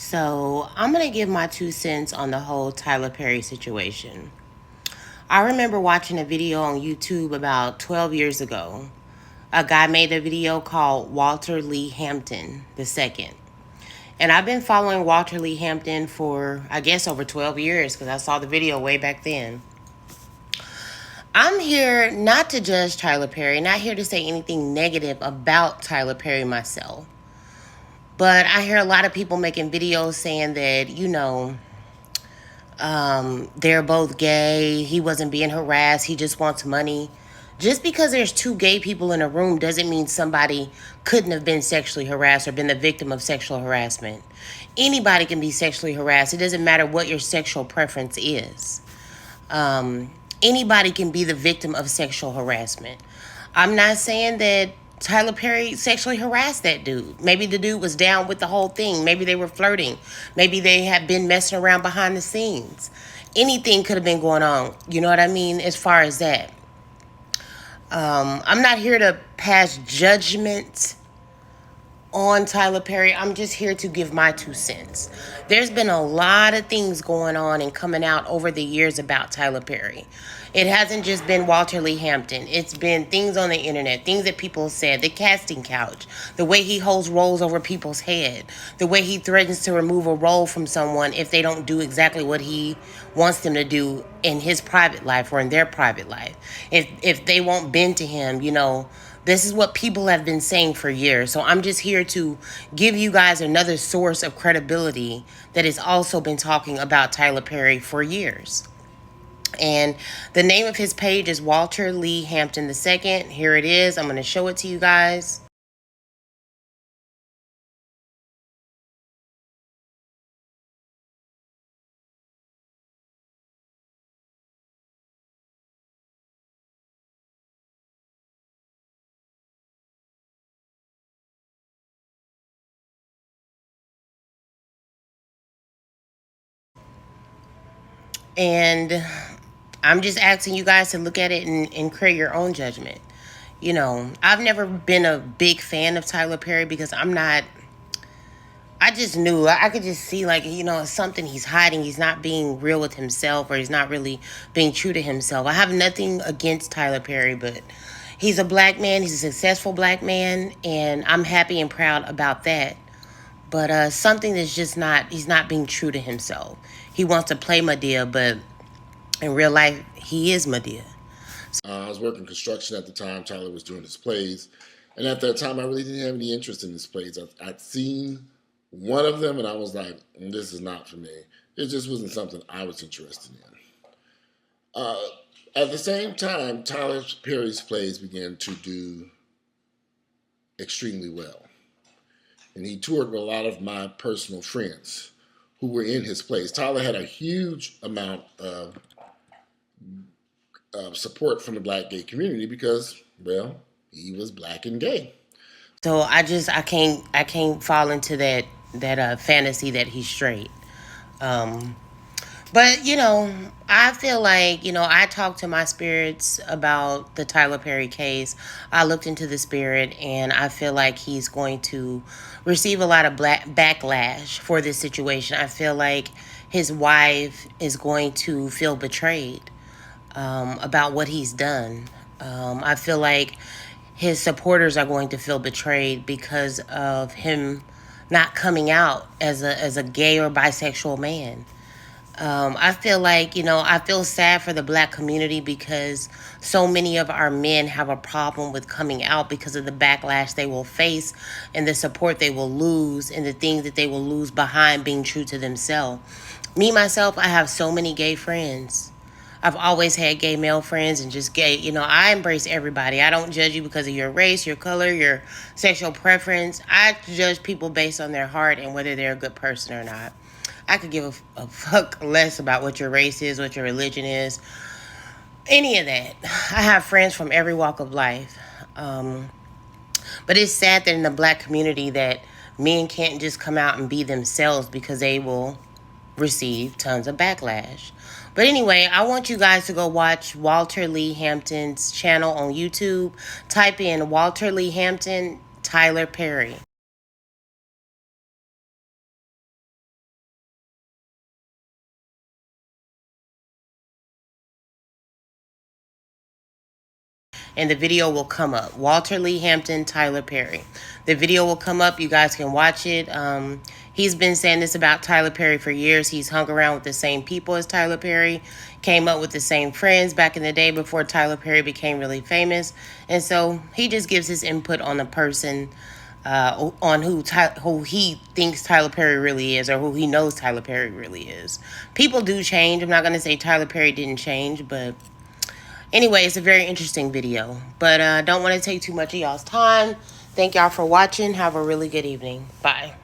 So, I'm going to give my 2 cents on the whole Tyler Perry situation. I remember watching a video on YouTube about 12 years ago. A guy made a video called Walter Lee Hampton II. And I've been following Walter Lee Hampton for, I guess, over 12 years because I saw the video way back then. I'm here not to judge Tyler Perry, not here to say anything negative about Tyler Perry myself. But I hear a lot of people making videos saying that, they're both gay. He wasn't being harassed. He just wants money. Just because there's two gay people in a room doesn't mean somebody couldn't have been sexually harassed or been the victim of sexual harassment. Anybody can be sexually harassed. It doesn't matter what your sexual preference is. Anybody can be the victim of sexual harassment. I'm not saying that Tyler Perry sexually harassed that dude. Maybe the dude was down with the whole thing. Maybe they were flirting. Maybe they had been messing around behind the scenes. Anything could have been going on. You know what I mean? As far as that. I'm not here to pass judgment on Tyler Perry. I'm just here to give my 2 cents. There's been a lot of things going on and coming out over the years about Tyler Perry. It hasn't just been Walter Lee Hampton. It's been things on the internet, things that people said, the casting couch, the way he holds roles over people's head, the way he threatens to remove a role from someone if they don't do exactly what he wants them to do in his private life or in their private life. If they won't bend to him, this is what people have been saying for years. So I'm just here to give you guys another source of credibility that has also been talking about Tyler Perry for years. And the name of his page is Walter Lee Hampton II. Here it is. I'm going to show it to you guys. And I'm just asking you guys to look at it and create your own judgment. I've never been a big fan of Tyler Perry because I just knew I could just see like it's something he's hiding. He's not being real with himself, or he's not really being true to himself. I have nothing against Tyler Perry, but he's a black man. He's a successful black man, and I'm happy and proud about that. But something that's just not, he's not being true to himself. He wants to play Madea, but in real life, he is Madea. I was working construction at the time. Tyler was doing his plays. And at that time, I really didn't have any interest in his plays. I'd seen one of them, and I was like, this is not for me. It just wasn't something I was interested in. Uh, at the same time, Tyler Perry's plays began to do extremely well. And he toured with a lot of my personal friends who were in his plays. Tyler had a huge amount of support from the black gay community because, well, he was black and gay. So I can't fall into that fantasy that he's straight. Um, but I feel like I talked to my spirits about the Tyler Perry case. I looked into the spirit, and I feel like he's going to receive a lot of backlash for this situation. I feel like his wife is going to feel betrayed about what he's done. I feel like his supporters are going to feel betrayed because of him not coming out as a gay or bisexual man. I feel like, I feel sad for the black community because so many of our men have a problem with coming out because of the backlash they will face and the support they will lose and the things that they will lose behind being true to themselves. Me, myself, I have so many gay friends. I've always had gay male friends and just gay. I embrace everybody. I don't judge you because of your race, your color, your sexual preference. I judge people based on their heart and whether they're a good person or not. I could give a fuck less about what your race is, what your religion is, any of that. I have friends from every walk of life. Um, but it's sad that in the black community that men can't just come out and be themselves because they will receive tons of backlash. But anyway, I want you guys to go watch Walter Lee Hampton's channel on YouTube. Type in Walter Lee Hampton, Tyler Perry. and the video will come up. Walter Lee Hampton, Tyler Perry. The video will come up. You guys can watch it. He's been saying this about Tyler Perry for years. He's hung around with the same people as Tyler Perry, came up with the same friends back in the day before Tyler Perry became really famous. And so he just gives his input on the person, on who he thinks Tyler Perry really is, or who he knows Tyler Perry really is. People do change. I'm not going to say Tyler Perry didn't change, but anyway, it's a very interesting video. But I don't want to take too much of y'all's time. Thank y'all for watching. Have a really good evening. Bye.